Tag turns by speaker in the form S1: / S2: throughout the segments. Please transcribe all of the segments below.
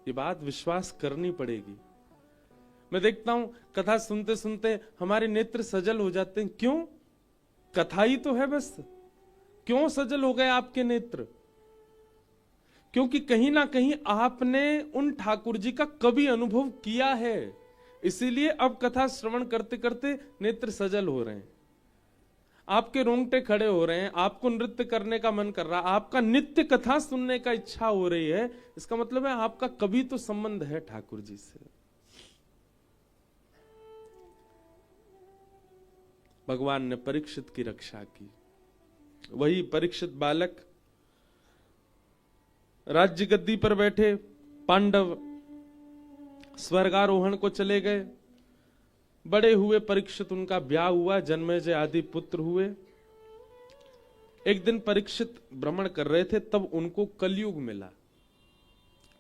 S1: ये बात विश्वास करनी पड़ेगी। मैं देखता हूं कथा सुनते सुनते हमारे नेत्र सजल हो जाते हैं। क्यों? कथा ही तो है बस। क्यों सजल हो गए आपके नेत्र? क्योंकि कहीं ना कहीं आपने उन ठाकुर जी का कभी अनुभव किया है, इसीलिए अब कथा श्रवण करते करते नेत्र सजल हो रहे हैं, आपके रोंगटे खड़े हो रहे हैं, आपको नृत्य करने का मन कर रहा, आपका नित्य कथा सुनने का इच्छा हो रही है। इसका मतलब है आपका कभी तो संबंध है ठाकुर जी से। भगवान ने परीक्षित की रक्षा की। वही परीक्षित बालक राज्य गद्दी पर बैठे, पांडव स्वर्गारोहण को चले गए, बड़े हुए परीक्षित, उनका ब्याह हुआ, जन्मेजय आदि पुत्र हुए। एक दिन परीक्षित भ्रमण कर रहे थे, तब उनको कलयुग मिला।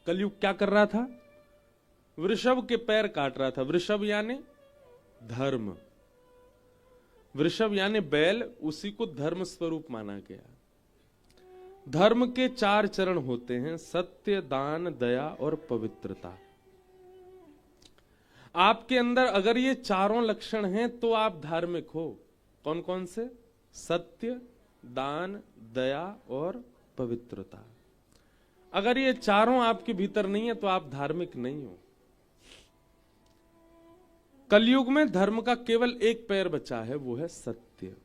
S1: कलयुग क्या कर रहा था? वृषभ के पैर काट रहा था। वृषभ यानी धर्म, वृषभ यानी बैल, उसी को धर्म स्वरूप माना गया। धर्म के 4 चरण होते हैं, सत्य, दान, दया और पवित्रता। आपके अंदर अगर ये चारों लक्षण हैं तो आप धार्मिक हो। कौन कौन से? सत्य, दान, दया और पवित्रता। अगर ये चारों आपके भीतर नहीं है तो आप धार्मिक नहीं हो। कलयुग में धर्म का केवल एक पैर बचा है, वो है सत्य।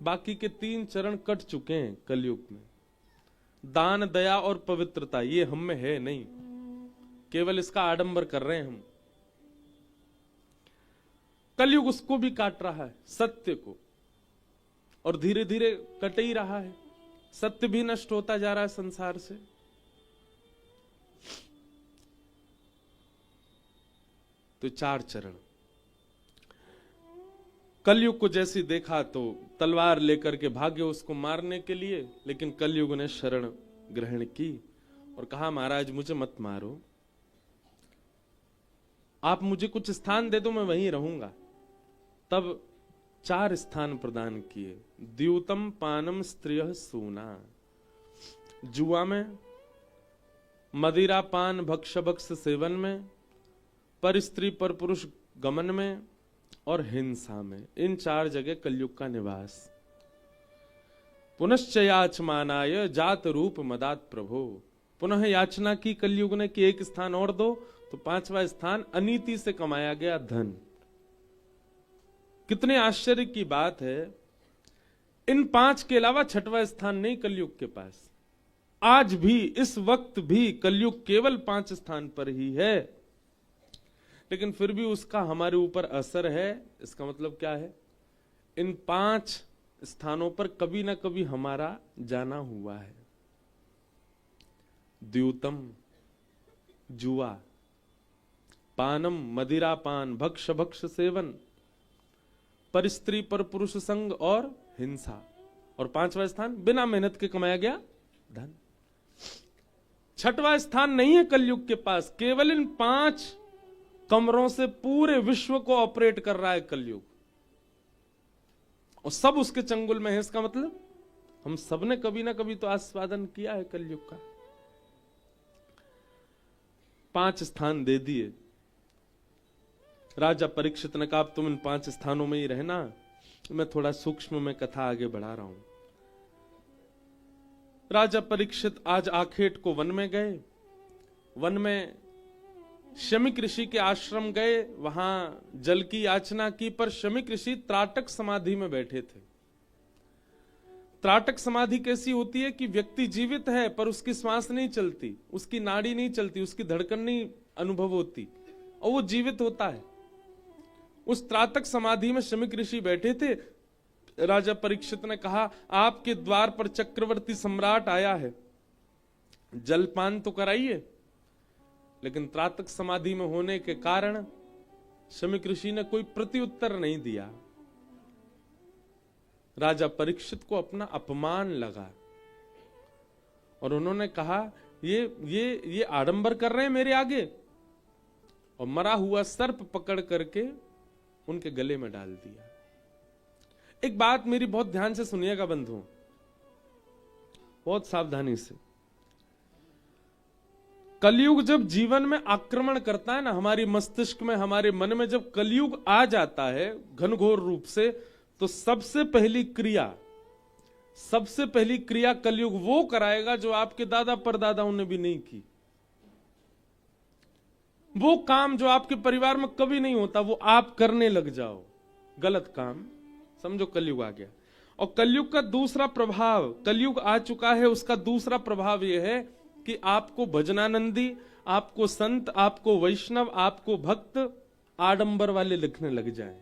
S1: बाकी के 3 चरण कट चुके हैं कलयुग में। दान, दया और पवित्रता ये हम में है नहीं, केवल इसका आडंबर कर रहे हैं हम। कलयुग उसको भी काट रहा है, सत्य को, और धीरे धीरे कट ही रहा है। सत्य भी नष्ट होता जा रहा है संसार से। तो 4 चरण। कलयुग को जैसे देखा तो तलवार लेकर के भागे उसको मारने के लिए, लेकिन कलयुग ने शरण ग्रहण की और कहा महाराज मुझे मत मारो, आप मुझे कुछ स्थान दे दो, मैं वहीं रहूंगा। तब 4 स्थान प्रदान किए। द्यूतम पानम स्त्रियः सूना, जुआ में, मदिरा पान भक्ष भक्ष सेवन में, पर स्त्री पर पुरुष गमन में और हिंसा में। इन 4 जगह कलयुग का निवास। पुनश्च याचमानाय जात रूप मदात प्रभो, पुनः याचना की कलयुग ने कि एक स्थान और दो, तो 5वां स्थान अनीति से कमाया गया धन। कितने आश्चर्य की बात है, इन 5 के अलावा 6वां स्थान नहीं कलयुग के पास। आज भी, इस वक्त भी कलयुग केवल 5 स्थान पर ही है, लेकिन फिर भी उसका हमारे ऊपर असर है। इसका मतलब क्या है? इन 5 स्थानों पर कभी ना कभी हमारा जाना हुआ है। द्यूतम जुआ, पानम मदिरा पान, भक्ष भक्ष सेवन, पर स्त्री पर पुरुष संग और हिंसा, और 5वां स्थान बिना मेहनत के कमाया गया धन। 6वां स्थान नहीं है कलयुग के पास। केवल इन 5 कमरों से पूरे विश्व को ऑपरेट कर रहा है कलयुग, और सब उसके चंगुल में है। इसका मतलब हम सबने कभी ना कभी तो आस्वादन किया है कलयुग का। 5 स्थान दे दिए। राजा परीक्षित ने कहा अब तुम इन 5 स्थानों में ही रहना, मैं थोड़ा सूक्ष्म में कथा आगे बढ़ा रहा हूं। राजा परीक्षित आज आखेट को वन में गए। वन में शमिक ऋषि के आश्रम गए, वहां जल की याचना की, पर शमिक ऋषि त्राटक समाधि में बैठे थे। त्राटक समाधि कैसी होती है कि व्यक्ति जीवित है पर उसकी श्वास नहीं चलती, उसकी नाड़ी नहीं चलती, उसकी धड़कन नहीं अनुभव होती, और वो जीवित होता है। उस त्राटक समाधि में शमिक ऋषि बैठे थे। राजा परीक्षित ने कहा आपके द्वार पर चक्रवर्ती सम्राट आया है, जलपान तो कराइए। लेकिन त्राटक समाधि में होने के कारण शमिक ऋषि ने कोई प्रत्युत्तर नहीं दिया। राजा परीक्षित को अपना अपमान लगा और उन्होंने कहा ये आडंबर कर रहे हैं मेरे आगे, और मरा हुआ सर्प पकड़ करके उनके गले में डाल दिया। एक बात मेरी बहुत ध्यान से सुनिएगा बंधुओं, बहुत सावधानी से। कलयुग जब जीवन में आक्रमण करता है ना, हमारी मस्तिष्क में, हमारे मन में जब कलयुग आ जाता है घनघोर रूप से, तो सबसे पहली क्रिया कलयुग वो कराएगा जो आपके दादा परदादाओं ने भी नहीं की। वो काम जो आपके परिवार में कभी नहीं होता, वो आप करने लग जाओ, गलत काम, समझो कलयुग आ गया। और कलयुग का दूसरा प्रभाव, कलयुग आ चुका है, उसका दूसरा प्रभाव यह है कि आपको भजनानंदी, आपको संत, आपको वैष्णव, आपको भक्त आडंबर वाले लिखने लग जाएं।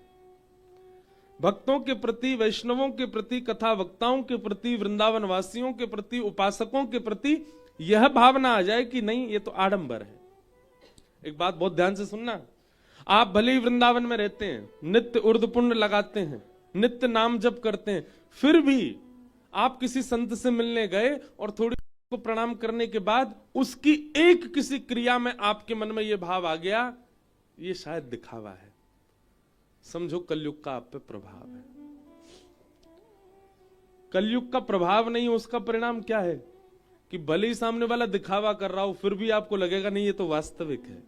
S1: भक्तों के प्रति, वैष्णवों के प्रति, कथा वक्ताओं के प्रति, वृंदावन वासियों के प्रति, उपासकों के प्रति यह भावना आ जाए कि नहीं, ये तो आडंबर है। एक बात बहुत ध्यान से सुनना, आप भले ही वृंदावन में रहते हैं, नित्य उर्द पुण्य लगाते हैं, नित्य नाम जप करते हैं, फिर भी आप किसी संत से मिलने गए और थोड़ी को प्रणाम करने के बाद उसकी एक किसी क्रिया में आपके मन में यह भाव आ गया, ये शायद दिखावा है, समझो कलयुग का आप पे प्रभाव है। कलयुग का प्रभाव नहीं, उसका परिणाम क्या है कि भले ही सामने वाला दिखावा कर रहा हो, फिर भी आपको लगेगा नहीं ये तो वास्तविक है।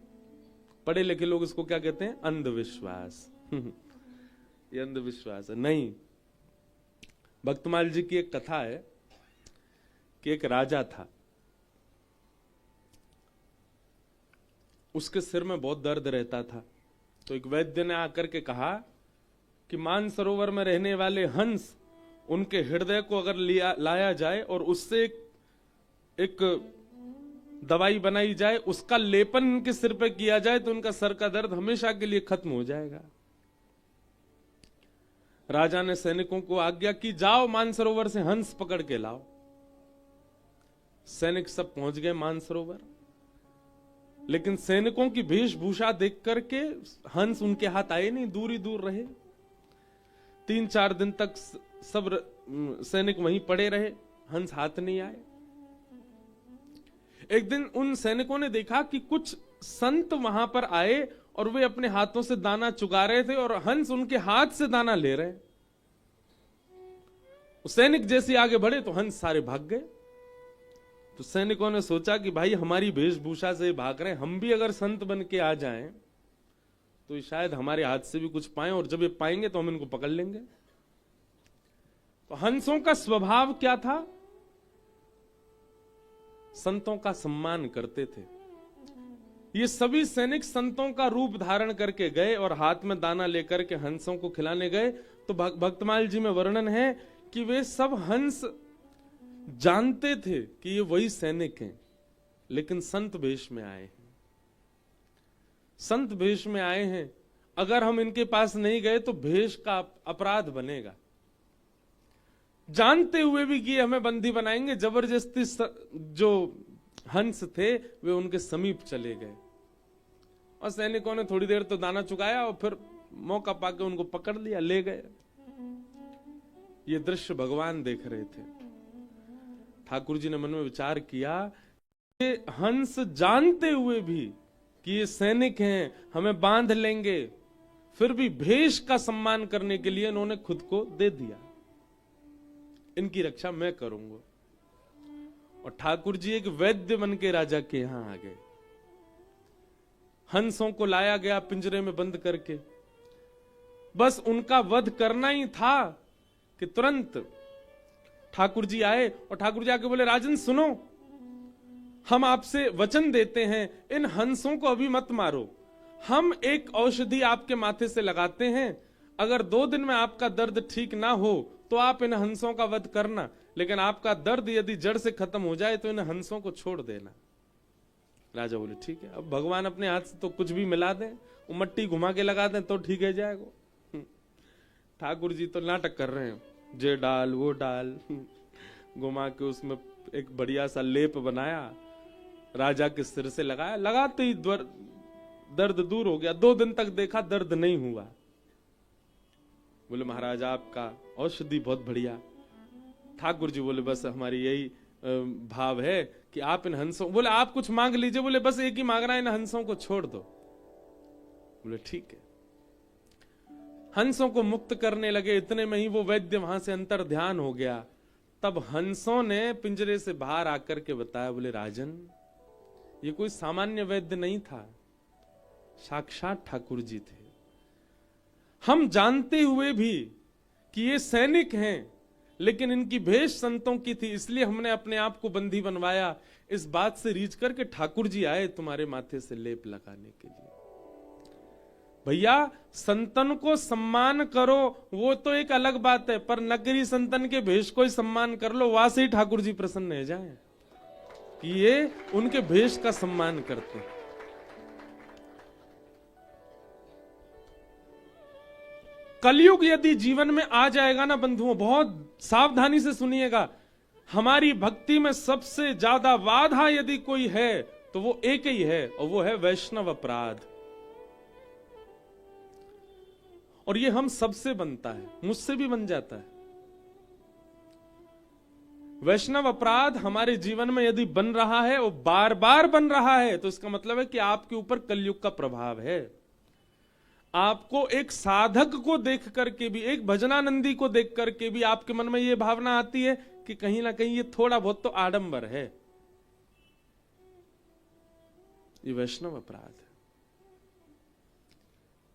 S1: पढ़े लिखे लोग इसको क्या कहते हैं? अंधविश्वास। ये अंधविश्वास है। नहीं, भक्तमाल जी की एक कथा है कि एक राजा था, उसके सिर में बहुत दर्द रहता था। तो एक वैद्य ने आकर के कहा कि मानसरोवर में रहने वाले हंस, उनके हृदय को अगर लाया जाए और उससे एक दवाई बनाई जाए, उसका लेपन उनके सिर पे किया जाए, तो उनका सर का दर्द हमेशा के लिए खत्म हो जाएगा। राजा ने सैनिकों को आज्ञा की, जाओ मानसरोवर से हंस पकड़ के लाओ। सैनिक सब पहुंच गए मानसरोवर, लेकिन सैनिकों की वेशभूषा देख करके हंस उनके हाथ आए नहीं, दूर ही दूर रहे। 3-4 दिन तक सब सैनिक वहीं पड़े रहे, हंस हाथ नहीं आए। एक दिन उन सैनिकों ने देखा कि कुछ संत वहां पर आए और वे अपने हाथों से दाना चुगा रहे थे और हंस उनके हाथ से दाना ले रहे। सैनिक जैसे आगे बढ़े तो हंस सारे भाग गए। तो सैनिकों ने सोचा कि भाई हमारी वेशभूषा से भाग रहे हैं, हम भी अगर संत बन के आ जाएं तो शायद हमारे हाथ से भी कुछ पाएं, और जब ये पाएंगे तो हम इनको पकड़ लेंगे। तो हंसों का स्वभाव क्या था? संतों का सम्मान करते थे। ये सभी सैनिक संतों का रूप धारण करके गए और हाथ में दाना लेकर के हंसों को खिलाने गए। तो भक्तमाल जी में वर्णन है कि वे सब हंस जानते थे कि ये वही सैनिक हैं, लेकिन संत वेश में आए हैं। संत वेश में आए हैं, अगर हम इनके पास नहीं गए तो भेष का अपराध बनेगा। जानते हुए भी कि हमें बंदी बनाएंगे, जबरदस्ती जो हंस थे वे उनके समीप चले गए और सैनिकों ने थोड़ी देर तो दाना चुकाया और फिर मौका पाके उनको पकड़ लिया, ले गए। ये दृश्य भगवान देख रहे थे। ठाकुर जी ने मन में विचार किया कि हंस जानते हुए भी कि ये सैनिक हैं, हमें बांध लेंगे, फिर भी भेष का सम्मान करने के लिए इन्होंने खुद को दे दिया। इनकी रक्षा मैं करूंगा। और ठाकुर जी एक वैद्य बन के राजा के यहां आ गए। हंसों को लाया गया पिंजरे में बंद करके, बस उनका वध करना ही था कि तुरंत ठाकुर जी आए और ठाकुर जी आके बोले, राजन सुनो, हम आपसे वचन देते हैं, इन हंसों को अभी मत मारो, हम एक औषधि आपके माथे से लगाते हैं, अगर 2 दिन में आपका दर्द ठीक ना हो तो आप इन हंसों का वध करना, लेकिन आपका दर्द यदि जड़ से खत्म हो जाए तो इन हंसों को छोड़ देना। राजा बोले ठीक है। अब भगवान अपने हाथ से तो कुछ भी मिला दें, वो मट्टी घुमा के लगा दें तो ठीक है जाएगा। ठाकुर जी तो नाटक कर रहे हैं, जे डाल वो डाल, घुमा के उसमें एक बढ़िया सा लेप बनाया, राजा के सिर से लगाया, लगाते ही दर्द दूर हो गया। 2 दिन तक देखा दर्द नहीं हुआ। बोले महाराज आपका औषधि बहुत बढ़िया। ठाकुर जी बोले बस हमारी यही भाव है कि आप इन हंसों, बोले आप कुछ मांग लीजिए, बोले बस एक ही मांग रहा है, इन हंसों को छोड़ दो। बोले ठीक है। हंसों को मुक्त करने लगे, इतने में ही वो वैद्य वहां से अंतर ध्यान हो गया। तब हंसों ने पिंजरे से बाहर आकर के बताया, बोले राजन ये कोई सामान्य वैद्य नहीं था, साक्षात ठाकुर जी थे। हम जानते हुए भी कि ये सैनिक हैं, लेकिन इनकी भेष संतों की थी, इसलिए हमने अपने आप को बंदी बनवाया। इस बात से रीझ करके ठाकुर जी आए तुम्हारे माथे से लेप लगाने के लिए। भैया संतन को सम्मान करो, वो तो एक अलग बात है, पर नकली संतन के भेष को ही सम्मान कर लो, वहां से ही ठाकुर जी प्रसन्न हो जाए कि ये उनके भेष का सम्मान करते हैं। कलयुग यदि जीवन में आ जाएगा ना बंधुओं, बहुत सावधानी से सुनिएगा, हमारी भक्ति में सबसे ज्यादा बाधा यदि कोई है तो वो एक ही है, और वो है वैष्णव अपराध। और ये हम सबसे बनता है, मुझसे भी बन जाता है। वैष्णव अपराध हमारे जीवन में यदि बन रहा है, वो बार बार बन रहा है, तो इसका मतलब है कि आपके ऊपर कलयुग का प्रभाव है। आपको एक साधक को देख करके भी, एक भजनानंदी को देख करके भी आपके मन में यह भावना आती है कि कहीं ना कहीं ये थोड़ा बहुत तो आडंबर है। ये वैष्णव अपराध है,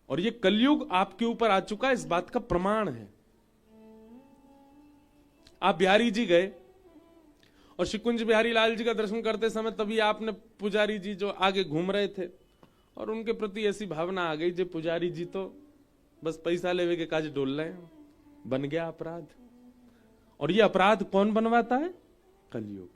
S1: और ये कलयुग आपके ऊपर आ चुका है, इस बात का प्रमाण है। आप बिहारी जी गए और शिकुंज बिहारी लाल जी का दर्शन करते समय तभी आपने पुजारी जी जो आगे घूम रहे थे, और उनके प्रति ऐसी भावना आ गई, जो पुजारी जी तो बस पैसा लेवे के काज डोल रहे हैं, बन गया अपराध। और ये अपराध कौन बनवाता है? कलयुग।